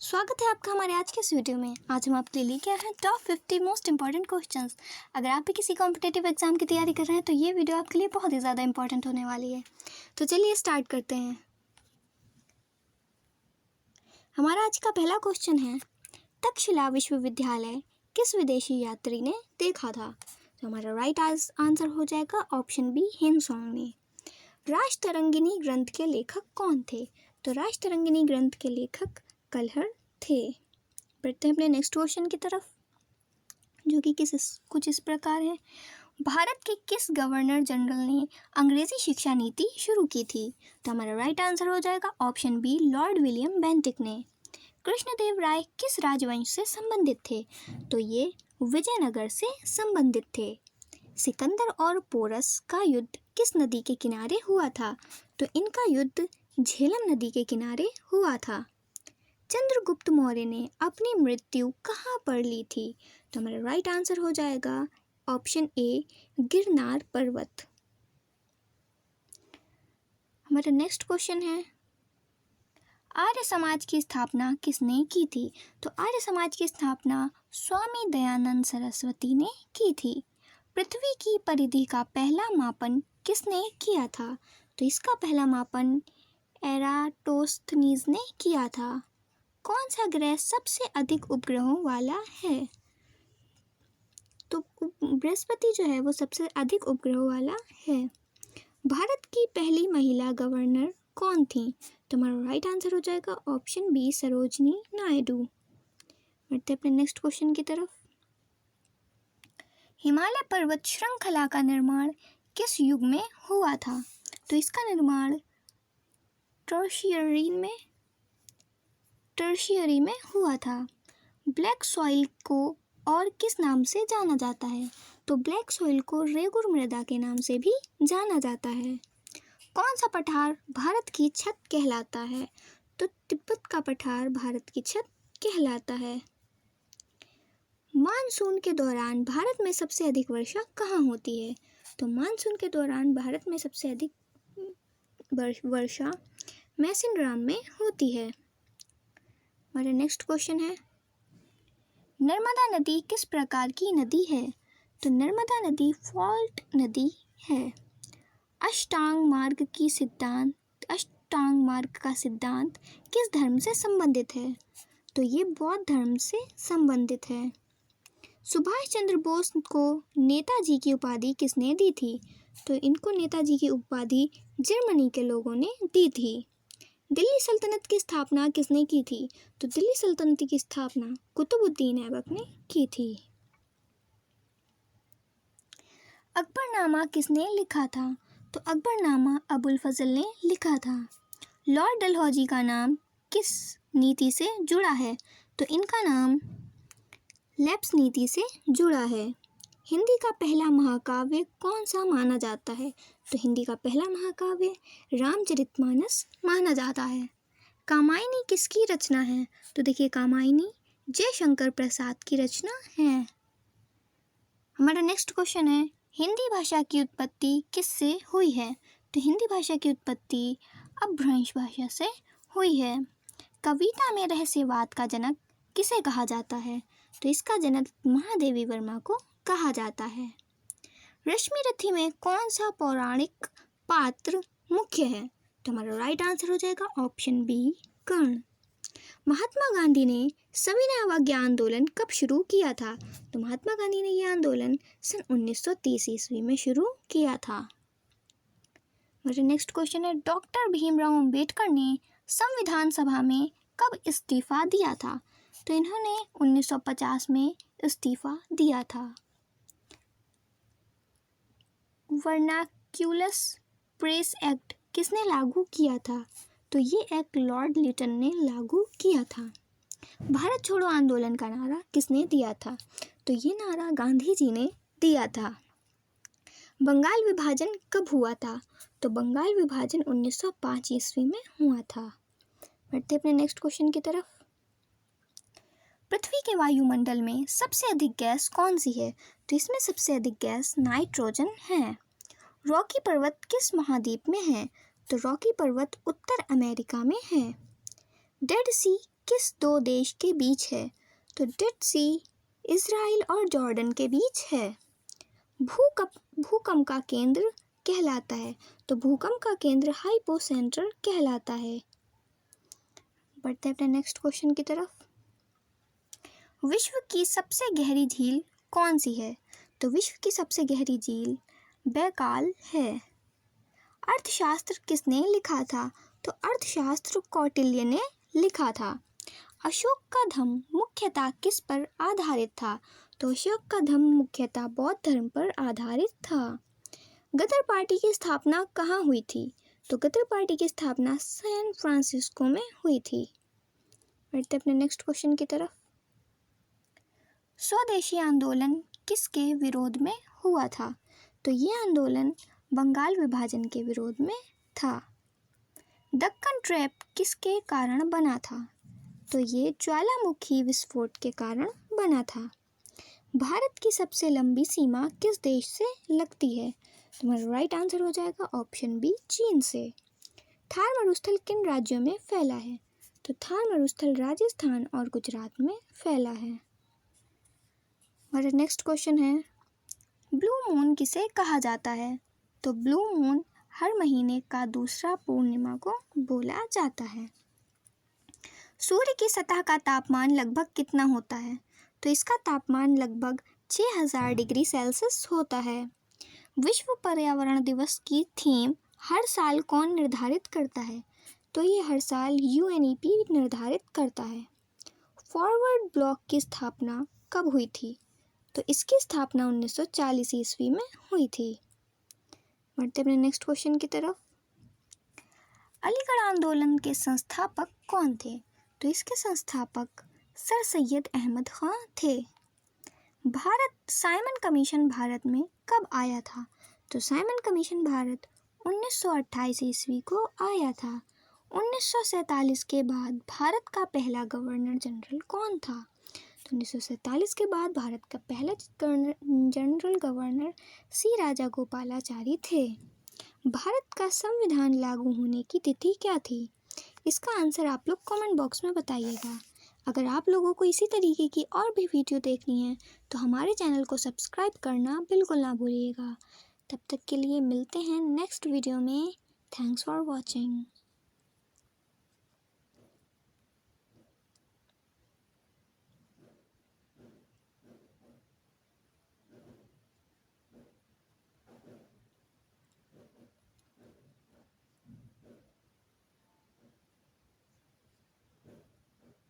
स्वागत है आपका हमारे आज के इस वीडियो में। आज हम आपके लिए लेके आए हैं टॉप 50 मोस्ट इंपॉर्टेंट क्वेश्चंस। अगर आप भी किसी कॉम्पिटिटिव एग्जाम की तैयारी कर रहे हैं तो ये वीडियो आपके लिए बहुत ही ज़्यादा इंपॉर्टेंट होने वाली है। तो चलिए स्टार्ट करते हैं। हमारा आज का पहला क्वेश्चन है, तक्षशिला विश्वविद्यालय किस विदेशी यात्री ने देखा था? तो हमारा राइट आंसर हो जाएगा ऑप्शन बी, हिंसोंग ने। राजतरंगिनी ग्रंथ के लेखक कौन थे? तो राजतरंगिनी ग्रंथ के लेखक कलहर थे। बढ़ते हैं अपने नेक्स्ट क्वेश्चन की तरफ, जो कि कुछ इस प्रकार है। भारत के किस गवर्नर जनरल ने अंग्रेजी शिक्षा नीति शुरू की थी? तो हमारा राइट आंसर हो जाएगा option B, lord William Bentinck ने। कृष्णदेव राय किस राजवंश से संबंधित थे? तो ये विजयनगर से संबंधित थे। सिकंदर और पोरस का युद्ध किस नदी के किनारे हुआ था? तो इनका युद्ध झेलम नदी के किनारे हुआ था। चंद्रगुप्त मौर्य ने अपनी मृत्यु कहाँ पर ली थी? तो हमारा राइट आंसर हो जाएगा ऑप्शन ए, गिरनार पर्वत। हमारा नेक्स्ट क्वेश्चन है, आर्य समाज की स्थापना किसने की थी? तो आर्य समाज की स्थापना स्वामी दयानंद सरस्वती ने की थी। पृथ्वी की परिधि का पहला मापन किसने किया था? तो इसका पहला मापन एराटोस्थनीज ने किया था। कौन सा ग्रह सबसे अधिक उपग्रहों वाला है? तो बृहस्पति जो है वो सबसे अधिक उपग्रहों वाला है। भारत की पहली महिला गवर्नर कौन थी? तो हमारा राइट आंसर हो जाएगा ऑप्शन बी, सरोजनी नायडू। बढ़ते अपने नेक्स्ट क्वेश्चन की तरफ। हिमालय पर्वत श्रृंखला का निर्माण किस युग में हुआ था? तो इसका निर्माण टर्शियरी में हुआ था। ब्लैक सॉइल को और किस नाम से जाना जाता है? तो ब्लैक सॉइल को रेगुर मृदा के नाम से भी जाना जाता है। कौन सा पठार भारत की छत कहलाता है? तो तिब्बत का पठार भारत की छत कहलाता है। मानसून के दौरान भारत में सबसे अधिक वर्षा कहाँ होती है? तो मानसून के दौरान भारत में सबसे अधिक वर्षा मैसिनराम में होती है। हमारा नेक्स्ट क्वेश्चन है, नर्मदा नदी किस प्रकार की नदी है? तो नर्मदा नदी फॉल्ट नदी है। अष्टांग मार्ग का सिद्धांत किस धर्म से संबंधित है? तो ये बौद्ध धर्म से संबंधित है। सुभाष चंद्र बोस को नेताजी की उपाधि किसने दी थी? तो इनको नेताजी की उपाधि जर्मनी के लोगों ने दी थी। दिल्ली सल्तनत की स्थापना किसने की थी? तो दिल्ली सल्तनत की स्थापना कुतुबुद्दीन ऐबक ने की थी। अकबरनामा किसने लिखा था? तो अकबरनामा अबुल फजल ने लिखा था। लॉर्ड डलहौजी का नाम किस नीति से जुड़ा है? तो इनका नाम लेप्स नीति से जुड़ा है। हिंदी का पहला महाकाव्य कौन सा माना जाता है? तो हिंदी का पहला महाकाव्य रामचरितमानस माना जाता है। कामायनी किसकी रचना है? तो देखिए, कामायनी जयशंकर प्रसाद की रचना है। हमारा नेक्स्ट क्वेश्चन है, हिंदी भाषा की उत्पत्ति किससे हुई है? तो हिंदी भाषा की उत्पत्ति अपभ्रंश भाषा से हुई है। कविता में रहस्यवाद का जनक किसे कहा जाता है? तो इसका जनक महादेवी वर्मा को कहा जाता है। रश्मि रथी में कौन सा पौराणिक पात्र मुख्य है? तो हमारा राइट आंसर हो जाएगा ऑप्शन बी, कर्ण। महात्मा गांधी ने सविनय अवज्ञा आंदोलन कब शुरू किया था? तो महात्मा गांधी ने यह आंदोलन सन 1930 ईस्वी में शुरू किया था। हमारा नेक्स्ट क्वेश्चन है, डॉक्टर भीमराव अंबेडकर ने संविधान सभा में कब इस्तीफा दिया था? तो इन्होंने 1950 में इस्तीफा दिया था। वर्नाक्यूलस प्रेस एक्ट किसने लागू किया था? तो ये एक्ट लॉर्ड लिटन ने लागू किया था। भारत छोड़ो आंदोलन का नारा किसने दिया था? तो ये नारा गांधी जी ने दिया था। बंगाल विभाजन कब हुआ था? तो बंगाल विभाजन 1905 ईस्वी में हुआ था। बढ़ते अपने नेक्स्ट क्वेश्चन की तरफ। पृथ्वी के वायुमंडल में सबसे अधिक गैस कौन सी है? तो इसमें सबसे अधिक गैस नाइट्रोजन है। रॉकी पर्वत किस महाद्वीप में है? तो रॉकी पर्वत उत्तर अमेरिका में है। डेड सी किस दो देश के बीच है? तो डेड सी इज़राइल और जॉर्डन के बीच है। भूकंप का केंद्र कहलाता है? तो भूकंप का केंद्र हाइपोसेंटर कहलाता है। बढ़ते हैं अपने नेक्स्ट क्वेश्चन की तरफ। विश्व की सबसे गहरी झील कौन सी है? तो विश्व की सबसे गहरी झील बैकाल है। अर्थशास्त्र किसने लिखा था? तो अर्थशास्त्र कौटिल्य ने लिखा था। अशोक का धम्म मुख्यतः किस पर आधारित था? तो अशोक का धम्म मुख्यतः बौद्ध धर्म पर आधारित था। गदर पार्टी की स्थापना कहाँ हुई थी? तो गदर पार्टी की स्थापना सैन फ्रांसिस्को में हुई थी। बढ़ते अपने नेक्स्ट क्वेश्चन की तरफ। स्वदेशी आंदोलन किसके विरोध में हुआ था? तो ये आंदोलन बंगाल विभाजन के विरोध में था। दक्कन ट्रैप किसके कारण बना था? तो ये ज्वालामुखी विस्फोट के कारण बना था। भारत की सबसे लंबी सीमा किस देश से लगती है? तुम्हारा राइट आंसर हो जाएगा ऑप्शन बी, चीन से। थार मरुस्थल किन राज्यों में फैला है? तो थार मरुस्थल राजस्थान और गुजरात में फैला है। हमारा नेक्स्ट क्वेश्चन है, ब्लू मून किसे कहा जाता है? तो ब्लू मून हर महीने का दूसरा पूर्णिमा को बोला जाता है। सूर्य की सतह का तापमान लगभग कितना होता है? तो इसका तापमान लगभग 6000 डिग्री सेल्सियस होता है। विश्व पर्यावरण दिवस की थीम हर साल कौन निर्धारित करता है? तो ये हर साल यूएनईपी निर्धारित करता है। फॉरवर्ड ब्लॉक की स्थापना कब हुई थी? तो इसकी स्थापना 1940 ईस्वी में हुई थी। बढ़ते अपने नेक्स्ट क्वेश्चन की तरफ। अलीगढ़ आंदोलन के संस्थापक कौन थे? तो इसके संस्थापक सर सैयद अहमद खां थे। साइमन कमीशन भारत में कब आया था? तो साइमन कमीशन भारत 1928 ईस्वी को आया था। 1947 के बाद भारत का पहला गवर्नर जनरल कौन था? तो 1947 के बाद भारत का पहला जनरल गवर्नर सी राजागोपालाचारी थे। भारत का संविधान लागू होने की तिथि क्या थी? इसका आंसर आप लोग कमेंट बॉक्स में बताइएगा। अगर आप लोगों को इसी तरीके की और भी वीडियो देखनी है तो हमारे चैनल को सब्सक्राइब करना बिल्कुल ना भूलिएगा। तब तक के लिए मिलते हैं नेक्स्ट वीडियो में। Thanks for watching.